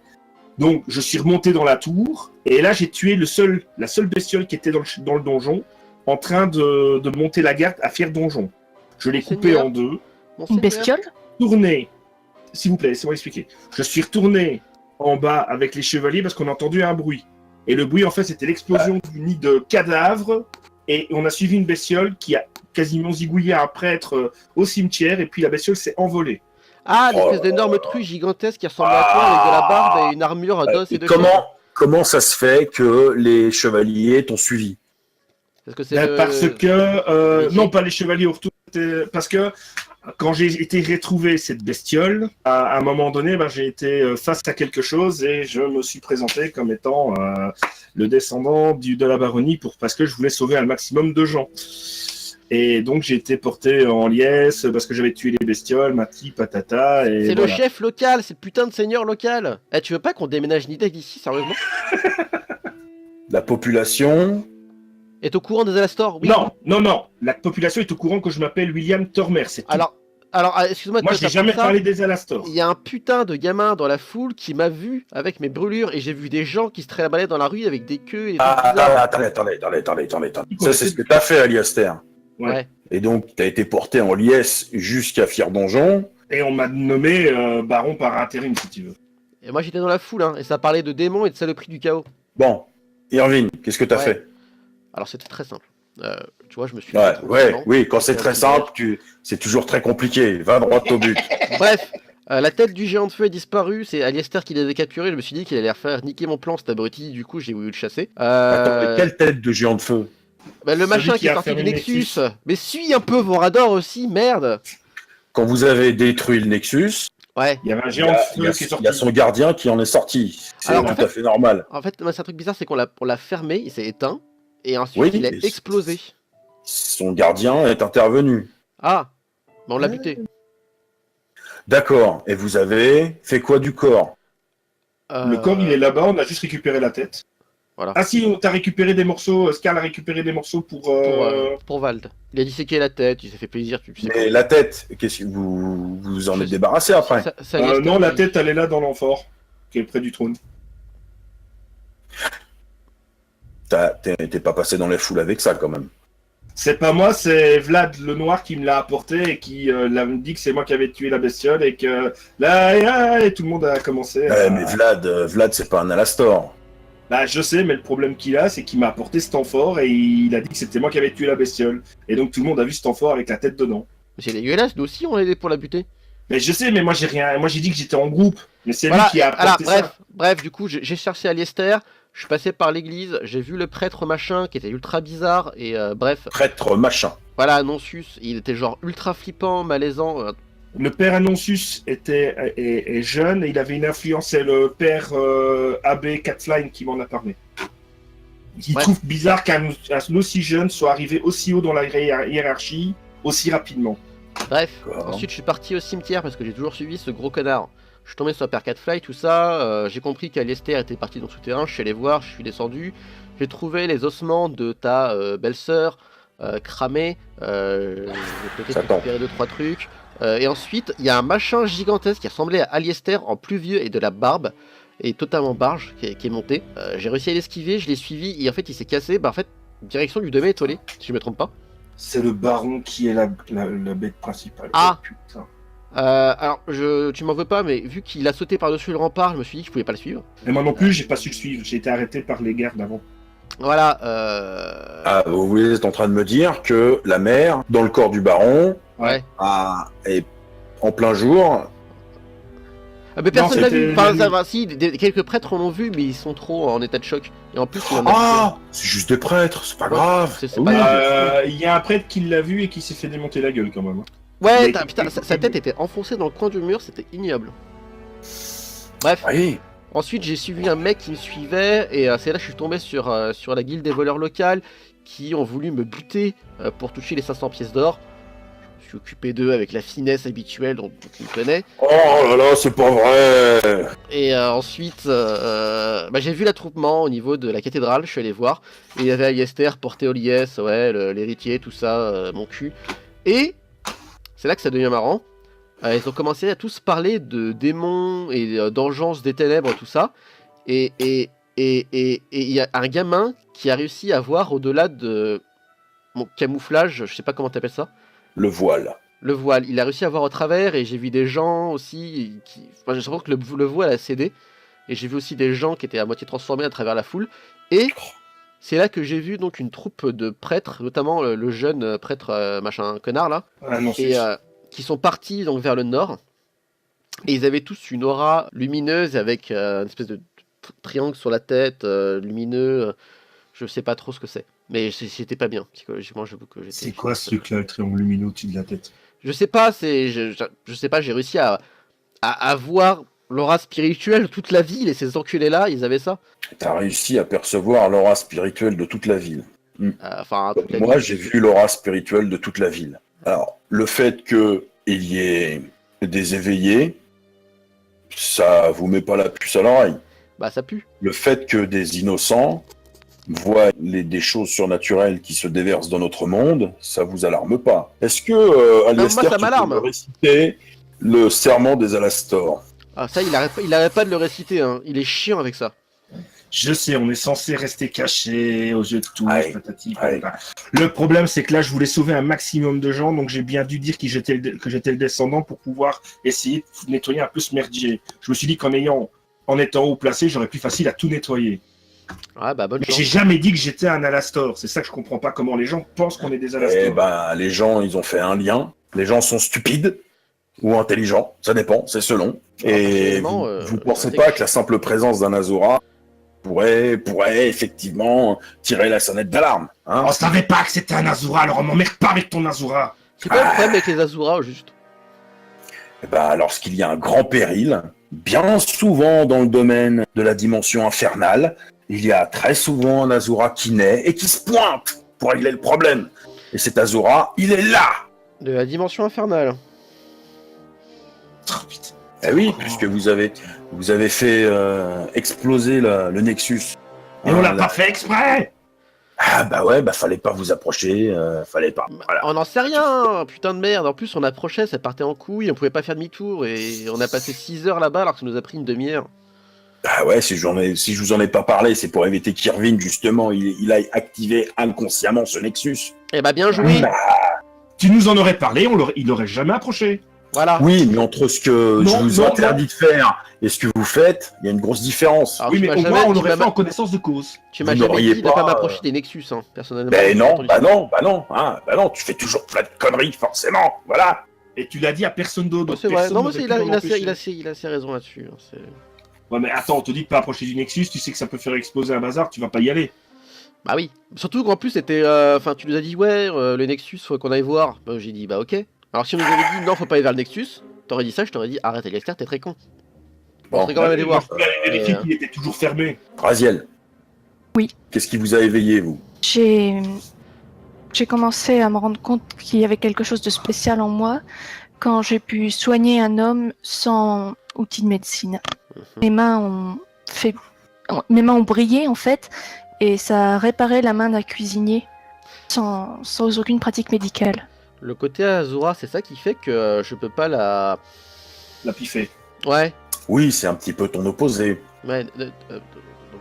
Donc, je suis remonté dans la tour. Et là, j'ai tué la seule bestiole qui était dans le donjon en train de monter la garde à Fier Donjon. Je l'ai coupé Seigneur. en deux. Une Monseigneur. bestiole? Tourné, s'il vous plaît, laissez-moi expliquer. Je suis retourné en bas avec les chevaliers parce qu'on a entendu un bruit. Et le bruit, en fait, c'était l'explosion du nid de cadavres. Et on a suivi une bestiole qui a quasiment zigouillé un prêtre au cimetière. Et puis la bestiole s'est envolée. Ah, l'espèce d'énorme truc gigantesque qui ressemble à toi avec de la barbe et une armure d'os et de chair. Comment ça se fait que les chevaliers t'ont suivi? Parce que c'est Parce que... métier. non, pas les chevaliers au retour. Parce que quand j'ai été retrouver cette bestiole, à un moment donné, j'ai été face à quelque chose et je me suis présenté comme étant le descendant de la baronnie parce que je voulais sauver un maximum de gens. Et donc j'ai été porté en liesse parce que j'avais tué les bestioles, mati, patata. Et C'est voilà. le chef local, c'est le putain de seigneur local. Eh, tu veux pas qu'on déménage Nidec d'ici, sérieusement? La population... Est au courant des Alastor? Oui. Non. La population est au courant que je m'appelle William Tormer. C'est tout. Alors, excuse-moi de Moi, te je n'ai faire jamais ça. parlé des Alastor. Il y a un putain de gamin dans la foule qui m'a vu avec mes brûlures et j'ai vu des gens qui se trimballaient dans la rue avec des queues et des trucs bizarres. Attendez. Ça, c'est ce que t'as fait, Aliaster. Ouais. Et donc, t'as été porté en liesse jusqu'à Fier Donjon. Et on m'a nommé baron par intérim, si tu veux. Et moi j'étais dans la foule, hein, et ça parlait de démons et de saloperies du chaos. Bon, Irvine, qu'est-ce que t'as Ouais. fait? Alors c'était très simple. Tu vois, je me suis... Oui, quand c'est très simple, c'est toujours très compliqué. Va droit au but. Bref, la tête du géant de feu est disparue, c'est Aliester qui l'avait capturé, je me suis dit qu'il allait faire niquer mon plan cet abruti, du coup j'ai voulu le chasser. Attends, mais quelle tête de géant de feu? Le machin qui est a sorti du fermé le Nexus. Nexus. Mais suis un peu vos radars aussi, merde. Quand vous avez détruit le Nexus, Ouais. Il y avait un il y, géant de a, feu qui est sorti. il y a son gardien qui en est sorti. C'est Alors, tout en fait- à fait normal. En fait, moi, c'est un truc bizarre, c'est qu'on l'a fermé, il s'est éteint, et ensuite Oui, il a mais explosé. Son gardien est intervenu. Ah, mais on l'a buté. D'accord. Et vous avez fait quoi du corps? Le corps, il est là-bas, on a juste récupéré la tête. Voilà. Ah si, t'as récupéré des morceaux, Scarl a récupéré des morceaux pour... Pour Vald. Il a disséqué la tête, il s'est fait plaisir, tu sais. Mais la tête, qu'est-ce que vous en êtes débarrassé après? Ça, Aliester, non, la il- tête, elle est là dans l'amphore, qui est près du trône. T'es pas passé dans les foules avec ça quand même. C'est pas moi, c'est Vlad le Noir qui me l'a apporté et qui l'a dit que c'est moi qui avais tué la bestiole et que là, et tout le monde a commencé à... Mais Vlad, c'est pas un Alastor. Bah, je sais, mais le problème qu'il a, c'est qu'il m'a apporté cet amphore et il a dit que c'était moi qui avais tué la bestiole. Et donc tout le monde a vu cet amphore avec la tête dedans. Mais c'est dégueulasse, nous aussi on l'a aidé pour la buter. Mais je sais, mais moi j'ai rien. Moi j'ai dit que j'étais en groupe. Mais c'est Voilà, lui qui a apporté ça. bref, du coup, j'ai cherché Aliester, je suis passé par l'église, j'ai vu le prêtre machin qui était ultra bizarre, et bref, Prêtre machin. voilà, Nonsus, il était genre ultra flippant, malaisant. Le père Annoncius est jeune et il avait une influence. C'est le père Abbé Catfline qui m'en a parlé. Il Ouais. trouve bizarre qu'un aussi jeune soit arrivé aussi haut dans la hiérarchie aussi rapidement. Bref, D'accord. ensuite je suis parti au cimetière parce que j'ai toujours suivi ce gros connard. Je suis tombé sur Père Catfly, tout ça, j'ai compris qu'Aliester était parti dans le souterrain, je suis allé voir, je suis descendu, j'ai trouvé les ossements de ta belle-sœur cramés, j'ai peut-être Ça tombe. récupéré 2-3 trucs, et ensuite il y a un machin gigantesque qui ressemblait à Aliester en plus vieux et de la barbe, et totalement barge, qui est monté. J'ai réussi à l'esquiver, je l'ai suivi, et en fait il s'est cassé, en fait, direction du demi étoilé, si je me trompe pas. C'est le baron qui est la bête principale. Ah. Oh, putain. Alors, tu m'en veux pas, mais vu qu'il a sauté par-dessus le rempart, je me suis dit que je pouvais pas le suivre. Et moi non plus, j'ai pas su le suivre. J'ai été arrêté par les gardes avant. Voilà. Ah, vous êtes en train de me dire que la mère, dans le corps du baron, Ouais. est en plein jour. Ah, mais personne Non, l'a c'était vu. Enfin, la ça nuit. va, si, quelques prêtres l'ont vu, mais ils sont trop en état de choc. Et en plus, il y en a Ah, c'est juste des prêtres, c'est pas Ouais, grave. c'est Oui. pas grave. Il y a un prêtre qui l'a vu et qui s'est fait démonter la gueule quand même. Ouais, mais- putain, sa tête était enfoncée dans le coin du mur, c'était ignoble. Bref, Oui. ensuite j'ai suivi un mec qui me suivait, et c'est là que je suis tombé sur la guilde des voleurs locales qui ont voulu me buter pour toucher les 500 pièces d'or. suis occupé d'eux avec la finesse habituelle dont tu me connais. Oh là là, c'est pas vrai. Et ensuite, j'ai vu l'attroupement au niveau de la cathédrale, je suis allé voir. Et il y avait Aliester, Porteolies, ouais, l'héritier, tout ça, mon cul. Et c'est là que ça devient marrant. Ils ont commencé à tous parler de démons et d'engeance des ténèbres, tout ça. Et il y a un gamin qui a réussi à voir au-delà de mon camouflage, je sais pas comment t'appelles ça. Le voile. Le voile, il a réussi à voir au travers et j'ai vu des gens aussi qui... Enfin, j'ai l'impression que le voile a cédé. Et j'ai vu aussi des gens qui étaient à moitié transformés à travers la foule. Et c'est là que j'ai vu donc une troupe de prêtres, notamment le jeune prêtre machin connard là. Ah non, Et qui sont partis donc vers le nord. Et ils avaient tous une aura lumineuse avec une espèce de triangle sur la tête, lumineux. Je sais pas trop ce que c'est. Mais c'était pas bien, psychologiquement, j'avoue que j'étais... C'est quoi ce truc-là, le triangle lumineux au-dessus de la tête? Je sais pas, je sais pas, j'ai réussi à voir l'aura spirituelle de toute la ville, et ces enculés-là, ils avaient ça. T'as réussi à percevoir l'aura spirituelle de toute la ville. Enfin, toute la Moi, ville. j'ai vu l'aura spirituelle de toute la ville. Alors, le fait qu'il y ait des éveillés, ça vous met pas la puce à l'oreille. Bah, ça pue. Le fait que des innocents voient des choses surnaturelles qui se déversent dans notre monde, ça vous alarme pas. Est-ce que, Aliester, moi, ça tu m'alarme. peux me réciter le serment des Alastors? Ah, ça, il arrête pas de le réciter, hein. Il est chiant avec ça. Je sais, on est censé rester caché aux yeux de tous, Aïe. patati, Aïe. patata. Le problème, c'est que là, je voulais sauver un maximum de gens, donc j'ai bien dû dire que j'étais le descendant pour pouvoir essayer de nettoyer un peu ce merdier. Je me suis dit qu'en étant haut placé, j'aurais plus facile à tout nettoyer. Ouais, bah, bonne Mais chance. j'ai jamais dit que j'étais un Alastor. C'est ça que je comprends pas, comment les gens pensent qu'on est des Alastors. Eh ben, les gens, ils ont fait un lien. Les gens sont stupides ou intelligents, ça dépend, c'est selon. Et personnellement, vous pensez c'est- pas que la simple présence d'un Azura pourrait effectivement tirer la sonnette d'alarme, hein? On savait pas que c'était un Azura, alors on m'emmerde pas avec ton Azura. C'est quoi le problème avec les Azura, au juste? Eh ben, lorsqu'il y a un grand péril, bien souvent dans le domaine de la dimension infernale, il y a très souvent un Azura qui naît et qui se pointe pour régler le problème. Et cet Azura, il est là! De la dimension infernale. Oh, putain. Eh oui, puisque vous avez fait exploser le Nexus. Et on l'a Là. pas fait exprès. Ah bah ouais, bah fallait pas vous approcher, fallait pas. Voilà. On n'en sait rien, putain de merde. En plus, on approchait, ça partait en couille, on pouvait pas faire demi-tour. Et on a passé 6 heures là-bas alors que ça nous a pris une demi-heure. Bah ouais, si je vous en ai pas parlé, c'est pour éviter qu'Irvine, justement, il aille activer inconsciemment ce Nexus. Eh bah, bien joué. Tu nous en aurais parlé, il aurait jamais approché. Voilà. Oui, mais entre ce que je Non, vous non, interdis de faire et ce que vous faites, il y a une grosse différence. Alors, oui, tu mais m'as au jamais- moins on tu l'aurait m'as- fait en connaissance de cause. Tu m'as vous jamais n'auriez dit de pas pas, m'approcher des Nexus, hein, personnellement. Ben J'ai non, entendu bah ça. non, bah non, tu fais toujours plein de conneries, forcément, voilà. Et tu l'as dit à personne d'autre. Ouais, donc c'est vrai. personne Non, mais n'aurait il pu a, m'en il, a ses, empêcher. il a ses raisons là-dessus. Hein, c'est- Ouais, mais attends, on te dit de pas approcher du Nexus, tu sais que ça peut faire exploser un bazar, tu vas pas y aller. Bah oui. Surtout qu'en plus, c'était. Enfin, tu nous as dit, ouais, le Nexus, faut qu'on aille voir. Bah, j'ai dit, bah ok. Alors, si on nous avait dit, non, faut pas aller vers le Nexus, t'aurais dit ça, je t'aurais dit, arrête, Aliester, t'es très con. On Bon, serait quand même allé voir. Je voulais aller vérifier Et, qu'il était toujours fermé. Raziel. Oui. Qu'est-ce qui vous a éveillé, vous? J'ai commencé à me rendre compte qu'il y avait quelque chose de spécial en moi quand j'ai pu soigner un homme sans outil de médecine. Mes mains ont brillé en fait, et ça a réparé la main d'un cuisinier sans aucune pratique médicale. Le côté Azura, c'est ça qui fait que je peux pas la. La piffée. Ouais. Oui, c'est un petit peu ton opposé. Ouais, ne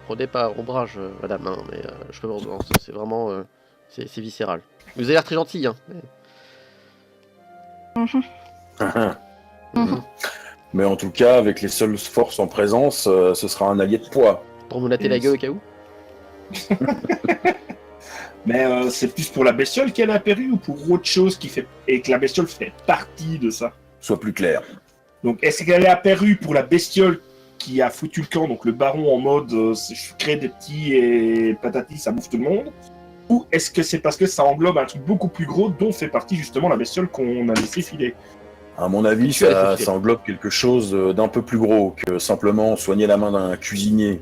prenez pas ombrage, madame, hein, mais je peux non, c'est vraiment. C'est viscéral. Vous avez l'air très gentil, hein. Mhm. Mais en tout cas, avec les seules forces en présence, ce sera un allié de poids. Pour nous latter la gueule au cas où. Mais c'est plus pour la bestiole qu'elle a apparu ou pour autre chose qui fait et que la bestiole fait partie de ça. Sois plus clair. Donc est-ce qu'elle est apparue pour la bestiole qui a foutu le camp, donc le baron en mode je crée des petits et patati, ça bouffe tout le monde? Ou est-ce que c'est parce que ça englobe un truc beaucoup plus gros dont fait partie justement la bestiole qu'on a laissé filer? À mon avis, Tu as ça, laissé filer. ça englobe quelque chose d'un peu plus gros que simplement soigner la main d'un cuisinier.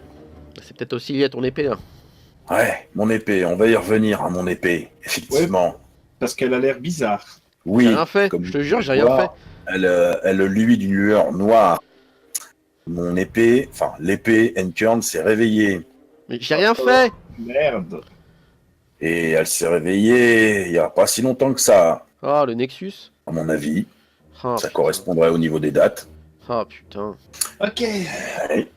C'est peut-être aussi lié à ton épée, hein. Ouais, mon épée, on va y revenir à mon épée, effectivement. Parce qu'elle a l'air bizarre. Oui. J'ai rien fait, comme je te jure, tu j'ai peux rien voir, fait. Elle luit d'une lueur noire. Mon épée, enfin l'épée Enkurn s'est réveillée. Mais j'ai rien fait. Merde. Et elle s'est réveillée il n'y a pas si longtemps que ça, Ah, le Nexus. à mon avis. Ah, Ça putain. correspondrait au niveau des dates. Ah, putain. Ok. Allez.